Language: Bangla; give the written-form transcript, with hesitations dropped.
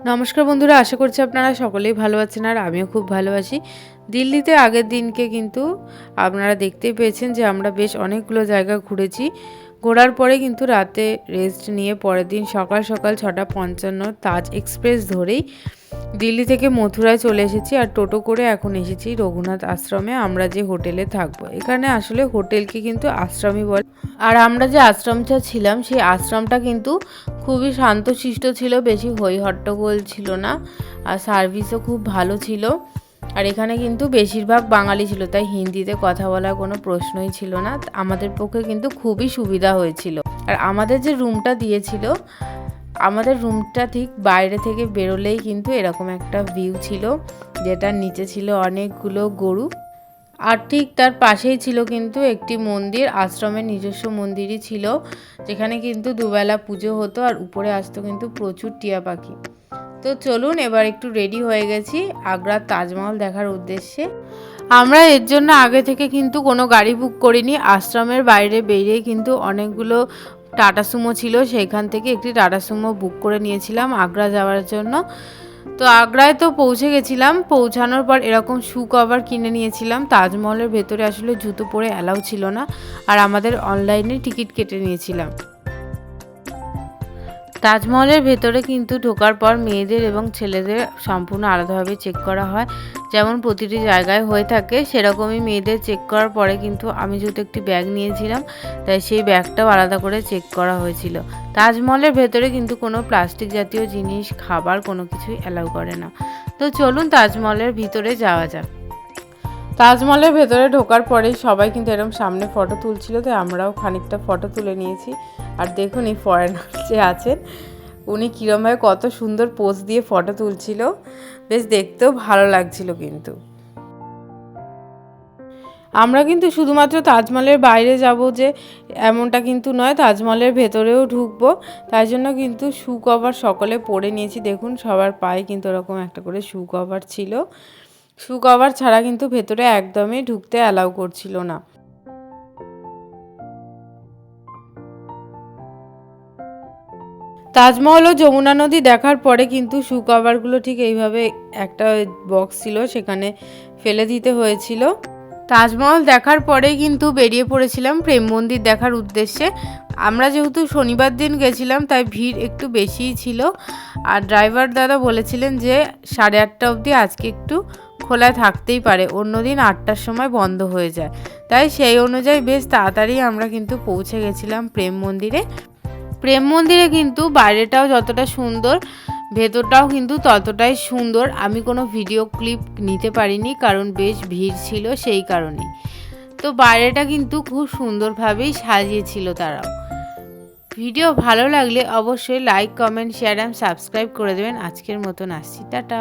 নমস্কার বন্ধুরা, আশা করছি আপনারা সকলেই ভালো আছেন আর আমিও খুব ভালো আছি। দিল্লিতে আগের দিনকে কিন্তু আপনারা দেখতেই পেয়েছেন যে আমরা বেশ অনেকগুলো জায়গা ঘুরেছি। ঘোরার পরে কিন্তু রাতে রেস্ট নিয়ে পরের দিন সকাল সকাল 6:55 তাজ এক্সপ্রেস ধরেই দিল্লি থেকে মথুরায় চলে এসেছি আর টোটো করে এখন এসেছি রঘুনাথ আশ্রমে। আমরা যে হোটেলে থাকবো, এখানে আসলে হোটেলকে কিন্তু আশ্রমই বলে। আর আমরা যে আশ্রমটা ছিলাম সেই আশ্রমটা কিন্তু খুবই শান্তশিষ্ট ছিল, বেশি হই হট্টগোল ছিল না, আর সার্ভিসও খুব ভালো ছিল। আর এখানে কিন্তু বেশিরভাগ বাঙালি ছিল, তাই হিন্দিতে কথা বলার কোনো প্রশ্নই ছিল না। আমাদের পক্ষে কিন্তু খুবই সুবিধা হয়েছিল। আর আমাদের যে রুমটা দিয়েছিল, আমাদের রুমটা ঠিক বাইরে থেকে বেরোলেই কিন্তু এরকম একটা ভিউ ছিল, যেটার নিচে ছিল অনেকগুলো গরু। আর ঠিক তার পাশেই ছিল কিন্তু একটি মন্দির, আশ্রমের নিজস্ব মন্দিরই ছিল, যেখানে কিন্তু দুবেলা পুজো হতো আর উপরে আসতো কিন্তু প্রচুর টিয়া পাখি। তো চলুন, এবার একটু রেডি হয়ে গেছি আগ্রার তাজমহল দেখার উদ্দেশ্যে। আমরা এর জন্য আগে থেকে কিন্তু কোনো গাড়ি বুক করিনি। আশ্রমের বাইরে বেরিয়ে কিন্তু অনেকগুলো টাটা সুমো ছিল, সেইখান থেকে একটি টাটা সুমো বুক করে নিয়েছিলাম আগ্রা যাওয়ার জন্য। তো আগ্রায় তো পৌঁছে গেছিলাম। পৌঁছানোর পর এরকম শু কভার কিনে নিয়েছিলাম। তাজমহলের ভেতরে আসলে জুতো পরে অ্যালাউ ছিল না, আর আমাদের অনলাইনে টিকিট কেটে নিয়েছিলাম। তাজমহলের ভেতরে কিন্তু ঢোকার পর মেয়েদের এবং ছেলেদের সম্পূর্ণ আলাদাভাবে চেক করা হয়, যেমন প্রতিটি জায়গায় হয়ে থাকে সেরকমই মেয়েদের চেক করার পরে কিন্তু আমি যেহেতু একটি ব্যাগ নিয়েছিলাম, তাই সেই ব্যাগটাও আলাদা করে চেক করা হয়েছিল। তাজমহলের ভেতরে কিন্তু কোনো প্লাস্টিক জাতীয় জিনিস, খাবার কোনো কিছুই অ্যালাউ করে না। তো চলুন তাজমহলের ভিতরে যাওয়া যাক। তাজমহলের ভেতরে ঢোকার পরেই সবাই কিন্তু এরকম সামনে ফটো তুলছিল, তাই আমরাও খানিকটা ফটো তুলে নিয়েছি। আর দেখুন এই ফরেনার যে আছেন, উনি কীরমভাবে কত সুন্দর পোজ দিয়ে ফটো তুলছিল, বেশ দেখতেও ভালো লাগছিল। কিন্তু আমরা কিন্তু শুধুমাত্র তাজমহলের বাইরে যাব যে এমনটা কিন্তু নয়, তাজমহলের ভেতরেও ঢুকবো। তাই জন্য কিন্তু শু কভার সকলে পরে নিয়েছি। দেখুন সবার পায়ে কিন্তু এরকম একটা করে শু কভার ছিল। শু কভার ছাড়া কিন্তু ভেতরে একদমই ঢুকতে অ্যালাউ করছিল না। তাজমহল ও যমুনা নদী দেখার পরে কিন্তু শু কভারগুলো ঠিক এইভাবে একটা বক্স ছিল, সেখানে ফেলে দিতে হয়েছিল। তাজমহল দেখার পরেই কিন্তু বেরিয়ে পড়েছিলাম প্রেম মন্দির দেখার উদ্দেশ্যে। আমরা যেহেতু শনিবার দিন গেছিলাম, তাই ভিড় একটু বেশিই ছিল। আর ড্রাইভার দাদা বলেছিলেন যে 8:30 অবধি আজকে একটু খোলা থাকতেই পারে, অন্যদিন 8টার সময় বন্ধ হয়ে যায়। তাই সেই অনুযায়ী বেশ তাড়াতাড়ি আমরা কিন্তু পৌঁছে গেছিলাম প্রেম মন্দিরে। প্রেম মন্দিরে কিন্তু বাইরেটাও যতটা সুন্দর, ভেতরটাও কিন্তু ততটাই সুন্দর। আমি কোনো ভিডিও ক্লিপ নিতে পারিনি, কারণ বেশ ভিড় ছিল সেই কারণেই। তো বাইরেটা কিন্তু খুব সুন্দরভাবেই সাজিয়েছিল তারাও। ভিডিও ভালো লাগলে অবশ্যই like, comment, share and subscribe করে দেবেন। আজকের মতন আসছি, টাটা।